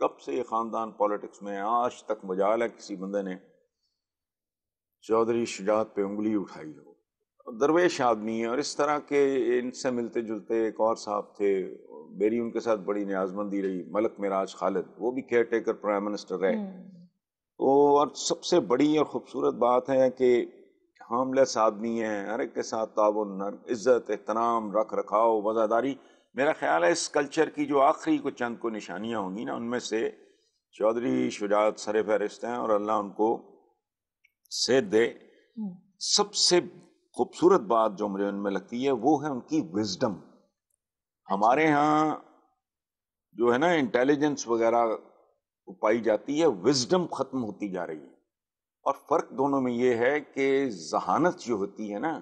کب سے یہ خاندان پالیٹکس میں ہے، آج تک مجال ہے کسی بندے نے چودھری شجاعت پہ انگلی اٹھائی ہو۔ درویش آدمی ہے، اور اس طرح کے ان سے ملتے جلتے ایک اور صاحب تھے، میری ان کے ساتھ بڑی نیازمندی رہی، ملک معراج خالد، وہ بھی کیئر ٹیکر پرائم منسٹر رہے۔ تو اور سب سے بڑی اور خوبصورت بات ہے کہ ہارملیس آدمی ہیں، ہر ایک کے ساتھ تعاون، عزت، احترام، رکھ رکھاؤ، وفاداری۔ میرا خیال ہے اس کلچر کی جو آخری کو چند کو نشانیاں ہوں گی نا، ان میں سے چودھری شجاعت سر فہرست ہیں، اور اللہ ان کو صحت دے۔ سب سے خوبصورت بات جو مجھے ان میں لگتی ہے وہ ہے ان کی وزڈم۔ ہمارے ہاں جو ہے نا انٹیلیجنس وغیرہ پائی جاتی ہے، وزڈم ختم ہوتی جا رہی ہے، اور فرق دونوں میں یہ ہے کہ ذہانت جو ہوتی ہے نا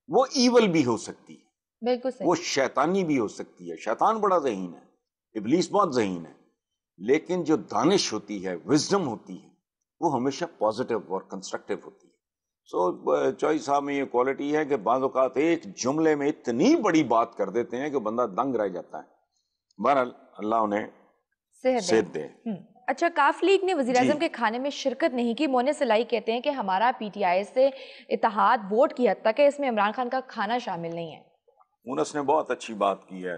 وہ ایول بھی ہو سکتی ہے، بالکل وہ صحیح۔ شیطانی بھی ہو سکتی ہے، شیطان بڑا ذہین ہے، ابلیس بہت ذہین ہے، لیکن جو دانش ہوتی ہے، وزڈم ہوتی ہے، وہ ہمیشہ پازیٹیو اور کنسٹرکٹیو ہوتی ہے۔ سو چوئی صاحب میں یہ کوالٹی ہے کہ بعض اوقات ایک جملے میں اتنی بڑی بات کر دیتے ہیں کہ بندہ دنگ رہ جاتا ہے۔ بہرحال اللہ انہیں صحت دیں۔ صحت دے۔ اچھا، کاف لیگ نے وزیر جی اعظم کے کھانے میں شرکت نہیں کی۔ مونے سلائی کہتے ہیں کہ ہمارا پی ٹی آئی سے اتحاد ووٹ کی حد تک ہے، اس میں عمران خان کا کھانا شامل نہیں ہے۔ مونس نے بہت اچھی بات کی ہے،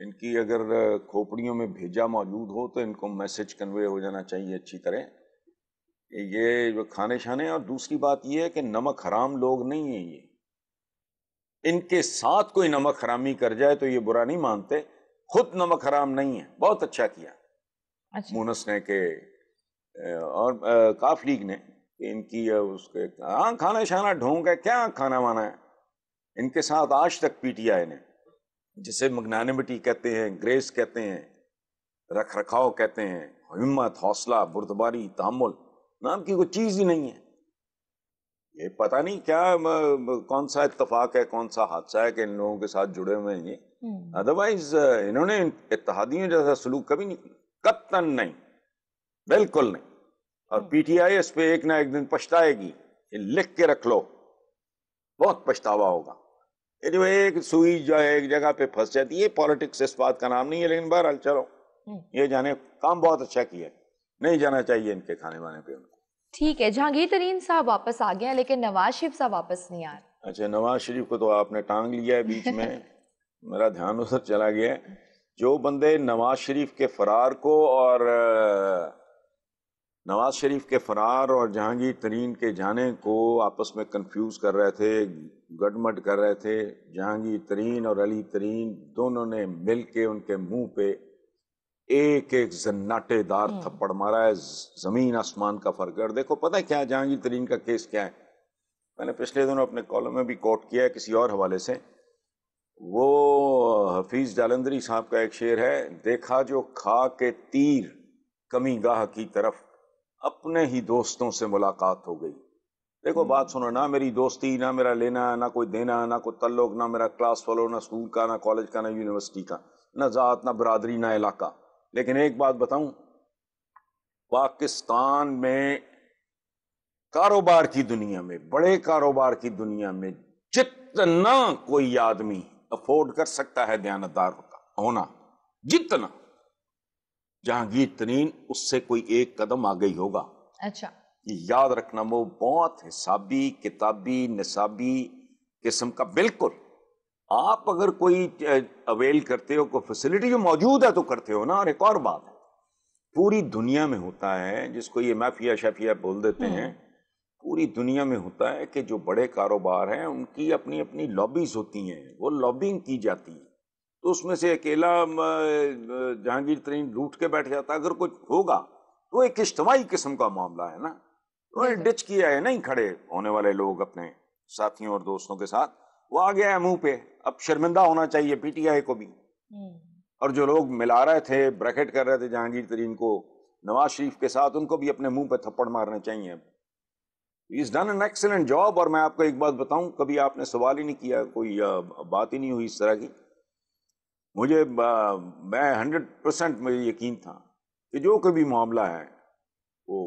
ان کی اگر کھوپڑیوں میں بھیجا موجود ہو تو ان کو میسج کنوے ہو جانا چاہیے اچھی طرح، یہ جو کھانے شانے۔ اور دوسری بات یہ ہے کہ نمک حرام لوگ نہیں ہیں یہ، ان کے ساتھ کوئی نمک حرامی کر جائے تو یہ برا نہیں مانتے، خود نمک حرام نہیں ہے۔ بہت اچھا کیا اچھا، مونس نے کہ اور کاف لیگ نے کہ ان کی اس کے ہاں کھانا شانا ڈھونگ ہے، کیا کھانا وانا ہے ان کے ساتھ آج تک پی ٹی آئی نے، جسے مگنانمٹی کہتے ہیں، گریس کہتے ہیں، رکھ رکھاؤ کہتے ہیں، ہمت، حوصلہ، بردباری، تحمل نام کی کوئی چیز ہی نہیں ہے۔ یہ پتہ نہیں کیا کون سا اتفاق ہے، کون سا حادثہ ہے کہ ان لوگوں کے ساتھ جڑے ہوئے ہیں یہ، ادروائز انہوں نے اتحادیوں جیسا سلوک کبھی نہیں کیا، قطعاً نہیں، بالکل نہیں۔ اور پی ٹی آئی اس پہ ایک نہ ایک دن پچھتائے گی، یہ لکھ کے رکھ لو، بہت پچھتاوا ہوگا۔ یہ جو ایک سوئی جو ہے ایک جگہ پہ پھنس جاتی ہے، یہ پالیٹکس اس بات کا نام نہیں ہے، لیکن بہرحال چلو یہ جانے، کام بہت اچھا کیا ہے، نہیں جانا چاہیے ان کے کھانے وانے پہ ان کو۔ ٹھیک ہے، جہانگیر ترین صاحب واپس آ گئے ہیں لیکن نواز شریف صاحب واپس نہیں آ رہے۔ اچھا، نواز شریف کو تو آپ نے ٹانگ لیا ہے بیچ میں، میرا دھیان ادھر چلا گیا ہے۔ جو بندے نواز شریف کے فرار کو اور نواز شریف کے فرار اور جہانگیر ترین کے جانے کو آپس میں کنفیوز کر رہے تھے، گڈمڈ کر رہے تھے، جہانگیر ترین اور علی ترین دونوں نے مل کے ان کے منہ پہ ایک ایک زناٹے دار تھپڑ مارا ہے، زمین آسمان کا فرق ہے۔ اور دیکھو پتہ ہے کیا جہانگیر ترین کا کیس کیا ہے، میں نے پچھلے دنوں اپنے کالم میں بھی کوٹ کیا ہے کسی اور حوالے سے، وہ حفیظ جالندھری صاحب کا ایک شعر ہے، دیکھا جو کھا کے تیر کمی گاہ کی طرف، اپنے ہی دوستوں سے ملاقات ہو گئی۔ دیکھو بات سنو، نہ میری دوستی، نہ میرا لینا، نہ کوئی دینا، نہ کوئی تعلق، نہ میرا کلاس فالو، نہ اسکول کا، نہ کالج کا، نہ یونیورسٹی کا، نہ ذات، نہ برادری، نہ علاقہ۔ لیکن ایک بات بتاؤں، پاکستان میں کاروبار کی دنیا میں، بڑے کاروبار کی دنیا میں جتنا کوئی آدمی افورڈ کر سکتا ہے دیانتدار ہونا، جتنا، جہانگیر ترین اس سے کوئی ایک قدم آگے ہی ہوگا۔ اچھا، یہ یاد رکھنا، وہ بہت حسابی، کتابی، نصابی قسم کا، بالکل۔ آپ اگر کوئی اویل کرتے ہو، کوئی فیسلٹی جو موجود ہے تو کرتے ہو نا۔ اور ایک اور بات ہے، پوری دنیا میں ہوتا ہے، جس کو یہ مافیا شافیا بول دیتے ہیں، پوری دنیا میں ہوتا ہے کہ جو بڑے کاروبار ہیں ان کی اپنی اپنی لابیز ہوتی ہیں، وہ لابنگ کی جاتی ہے، تو اس میں سے اکیلا جہانگیر ترین روٹ کے بیٹھ جاتا ہے۔ اگر کچھ ہوگا تو ایک اجتماعی قسم کا معاملہ ہے نا، انہوں نے ڈچ کیا ہے، نہیں کھڑے ہونے والے لوگ اپنے ساتھیوں اور دوستوں کے ساتھ، وہ آ گیا ہے منہ پہ۔ اب شرمندہ ہونا چاہیے پی ٹی آئی کو بھی، اور جو لوگ ملا رہے تھے، بریکٹ کر رہے تھے جہانگیر ترین کو نواز شریف کے ساتھ، ان کو بھی اپنے منہ پہ تھپڑ مارنے چاہیے۔ He's done an excellent job۔ اور میں آپ کو ایک بات بتاؤں، کبھی آپ نے سوال ہی نہیں کیا، کوئی بات ہی نہیں ہوئی اس طرح کی، مجھے میں 100% مجھے یقین تھا کہ جو کبھی معاملہ ہے وہ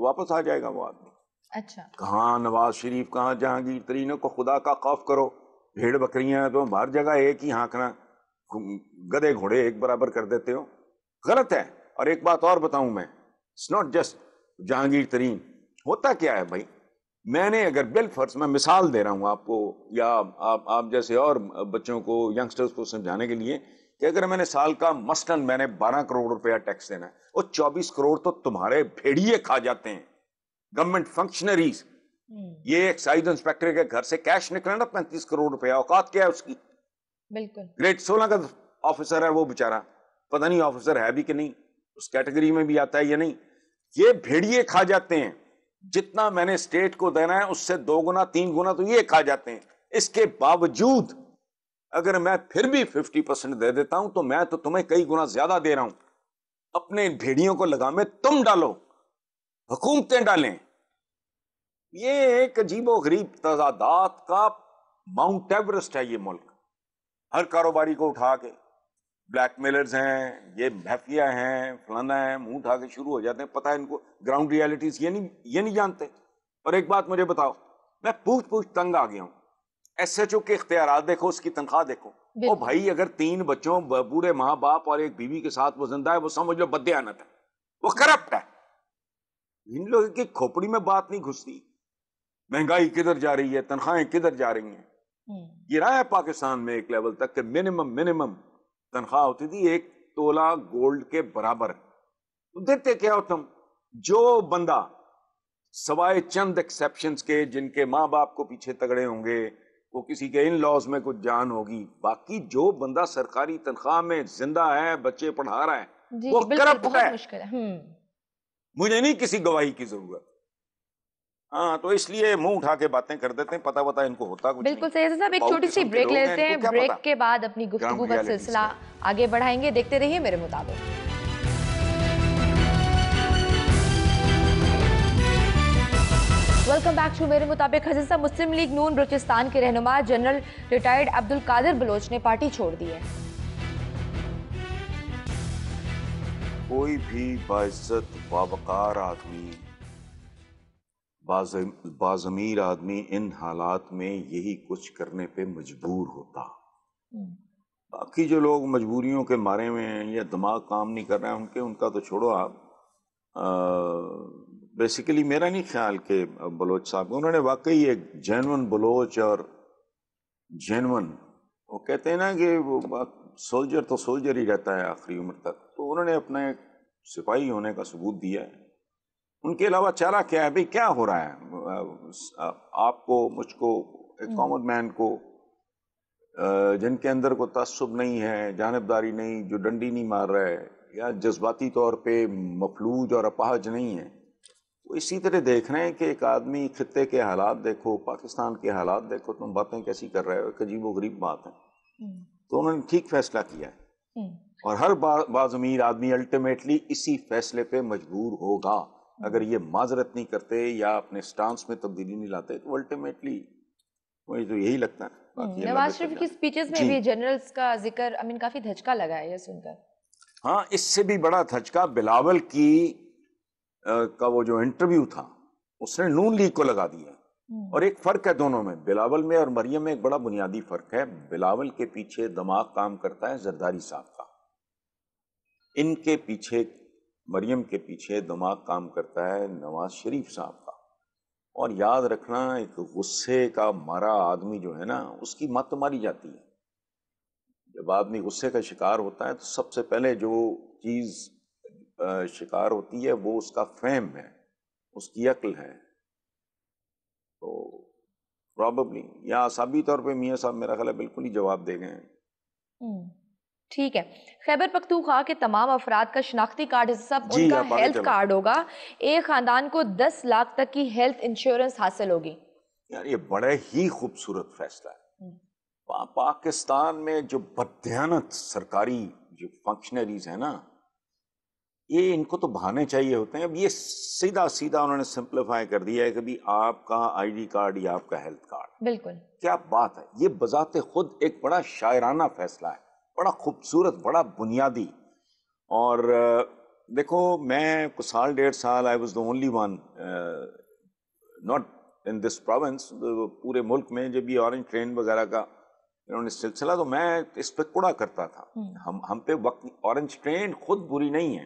واپس آ جائے گا وہ آدمی۔ اچھا، کہاں نواز شریف، کہاں جہانگیر ترین کو خدا کا خوف کرو، بھیڑ بکریاں تو ہر جگہ ایک ہی ہانکنا، گدے گھوڑے ایک برابر کر دیتے ہو، غلط ہے۔ اور ایک بات اور بتاؤں میں, اٹس ناٹ جسٹ جہانگیر ترین. ہوتا کیا ہے بھائی, میں نے اگر بالفرض, میں مثال دے رہا ہوں آپ کو یا آپ جیسے اور بچوں کو, ینگسٹرز کو سمجھانے کے لیے, کہ اگر میں نے سال کا مثلاً میں نے 12 کروڑ روپیہ ٹیکس دینا ہے, اور 24 کروڑ تو تمہارے بھیڑیے کھا جاتے ہیں, گورنمنٹ فنکشنریز. یہ ایکسائز انسپیکٹر کے گھر سے کیش نکلا نا 35 کروڑ روپیہ, اوقات کیا ہے اس کی؟ بالکل. گریڈ 16 کا آفیسر ہے وہ بیچارہ, پتہ نہیں آفیسر ہے بھی کہ نہیں, اس کیٹیگری میں بھی آتا ہے یا نہیں. یہ بھیڑیے کھا جاتے ہیں, جتنا میں نے اسٹیٹ کو دینا ہے اس سے 2 گنا 3 گنا تو یہ کھا جاتے ہیں. اس کے باوجود اگر میں پھر بھی 50% دے دیتا ہوں تو میں تو تمہیں کئی گنا زیادہ دے رہا ہوں. اپنے بھیڑیوں کو لگامے تم ڈالو, حکومتیں ڈالیں. یہ ایک عجیب و غریب تضادات کا ماؤنٹ ایوریسٹ ہے یہ ملک. ہر کاروباری کو اٹھا کے, بلیک میلرز ہیں, یہ بھیفیا ہیں, فلانا ہیں, منہ اٹھا کے شروع ہو جاتے ہیں. پتہ ہے ان کو گراؤنڈ ریالٹیز یہ نہیں جانتے. اور ایک بات مجھے بتاؤ, میں پوچھ تنگ آ گیا ہوں. ایس ایچ او کے اختیارات دیکھو, اس کی تنخواہ دیکھو. او بھائی, اگر 3 بچوں, بوڑھے ماں باپ اور ایک بیوی کے ساتھ وہ زندہ ہے, وہ سمجھ لو بددیانت ہے, وہ کرپٹ ہے. ان لوگوں کی کھوپڑی میں بات نہیں گھستی. مہنگائی کدھر جا رہی ہے, تنخواہیں کدھر جا رہی ہیں. یہ رہا ہے پاکستان میں ایک لیول تک کہ منیمم تنخواہ ہوتی تھی 1 تولہ گولڈ کے برابر. دیتے کیا ہو تم؟ جو بندہ سوائے چند ایکسیپشنز کے, جن کے ماں باپ کو پیچھے تگڑے ہوں گے, وہ کسی کے ان لاز میں کچھ جان ہوگی, باقی جو بندہ سرکاری تنخواہ میں زندہ ہے, بچے پڑھا رہا ہے, وہ کرپٹ بہت ہے. مشکل ہے. مجھے نہیں کسی گواہی کی ضرورت. ہاں, تو اس لیے منہ اٹھا کے باتیں کر دیتے ہیں, پتہ ان کو ہوتا کچھ نہیں. بالکل صحیح ہے صاحب. ایک چھوٹی سی بریک لیتے ہیں, بریک کے بعد اپنی گفتگو کا سلسلہ آگے بڑھائیں گے. دیکھتے رہیے میرے مطابق. ویلکم بیک ٹو میرے مطابق. حضرت صاحب, مسلم لیگ نون بلوچستان کے رہنما جنرل ریٹائرڈ عبدالقادر بلوچ نے پارٹی چھوڑ دی ہے. کوئی بھی باعزت باوقار آدمی, باضمیر آدمی ان حالات میں یہی کچھ کرنے پہ مجبور ہوتا. باقی جو لوگ مجبوریوں کے مارے میں ہیں یا دماغ کام نہیں کر رہے ہیں, ان کا تو چھوڑو آپ. بیسیکلی میرا نہیں خیال کہ بلوچ صاحب, انہوں نے واقعی ایک جینون بلوچ, اور جینون, وہ کہتے ہیں نا کہ وہ سولجر تو سولجر ہی رہتا ہے آخری عمر تک, تو انہوں نے اپنے سپاہی ہونے کا ثبوت دیا ہے. ان کے علاوہ چارہ کیا ہے بھئی؟ کیا ہو رہا ہے آپ کو, مجھ کو, ایک کامن مین کو, جن کے اندر کوئی تعصب نہیں ہے, جانبداری نہیں, جو ڈنڈی نہیں مار رہا ہے یا جذباتی طور پہ مفلوج اور اپاہج نہیں ہے, وہ اسی طرح دیکھ رہے ہیں کہ ایک آدمی خطے کے حالات دیکھو, پاکستان کے حالات دیکھو, تم باتیں کیسی کر رہے ہو, ایک عجیب و غریب بات ہے. تو انہوں نے ٹھیک فیصلہ کیا ہے, اور ہر باضمیر آدمی الٹیمیٹلی اسی فیصلے پہ مجبور ہوگا. اگر یہ معذرت نہیں کرتے یا اپنے سٹانس میں تبدیلی نہیں لاتے تو الٹیمیٹلی مجھے تو یہی لگتا ہے. نواز شریف کی سپیچز میں بھی جنرلز کا ذکر کافی دھچکا لگا ہے یہ سن کر. ہاں, اس سے بھی بڑا دھچکا بلاول کا وہ جو انٹرویو تھا, اس نے نون لیگ کو لگا دیا. اور ایک فرق ہے دونوں میں, بلاول میں اور مریم میں ایک بڑا بنیادی فرق ہے. بلاول کے پیچھے دماغ کام کرتا ہے زرداری صاحب کا, ان کے پیچھے, مریم کے پیچھے دماغ کام کرتا ہے نواز شریف صاحب کا. اور یاد رکھنا, ایک غصے کا مارا آدمی جو ہے نا, اس کی مت ماری جاتی ہے. جب آدمی غصے کا شکار ہوتا ہے تو سب سے پہلے جو چیز شکار ہوتی ہے وہ اس کا فہم ہے, اس کی عقل ہے. تو پراببلی یا اعصابی طور پہ میاں صاحب میرا خیال ہے بالکل ہی جواب دے گئے ہیں. ٹھیک ہے. خیبر پختونخوا کے تمام افراد کا شناختی کارڈ سب ان کا ہیلتھ کارڈ ہوگا. ایک خاندان کو 10 لاکھ تک کی ہیلتھ انشورنس حاصل ہوگی. یار یہ بڑے ہی خوبصورت فیصلہ ہے. پاکستان میں جو بددیانت سرکاری جو فنکشنریز ہیں نا, یہ ان کو تو بہانے چاہیے ہوتے ہیں. اب یہ سیدھا انہوں نے سمپلیفائی کر دیا ہے کہ بھی آپ کا آئی ڈی کارڈ یا آپ کا ہیلتھ کارڈ. بالکل کیا بات ہے. یہ بذات خود ایک بڑا شاعرانہ فیصلہ ہے, بڑا خوبصورت, بڑا بنیادی. اور دیکھو, میں کچھ سال 1.5 سال I was the only one not in this province, پورے ملک میں جب یہ اورنج ٹرین وغیرہ کا انہوں نے سلسلہ, تو میں اس پہ کڑا کرتا تھا. ہم پہ وقت, اورنج ٹرین خود بری نہیں ہے,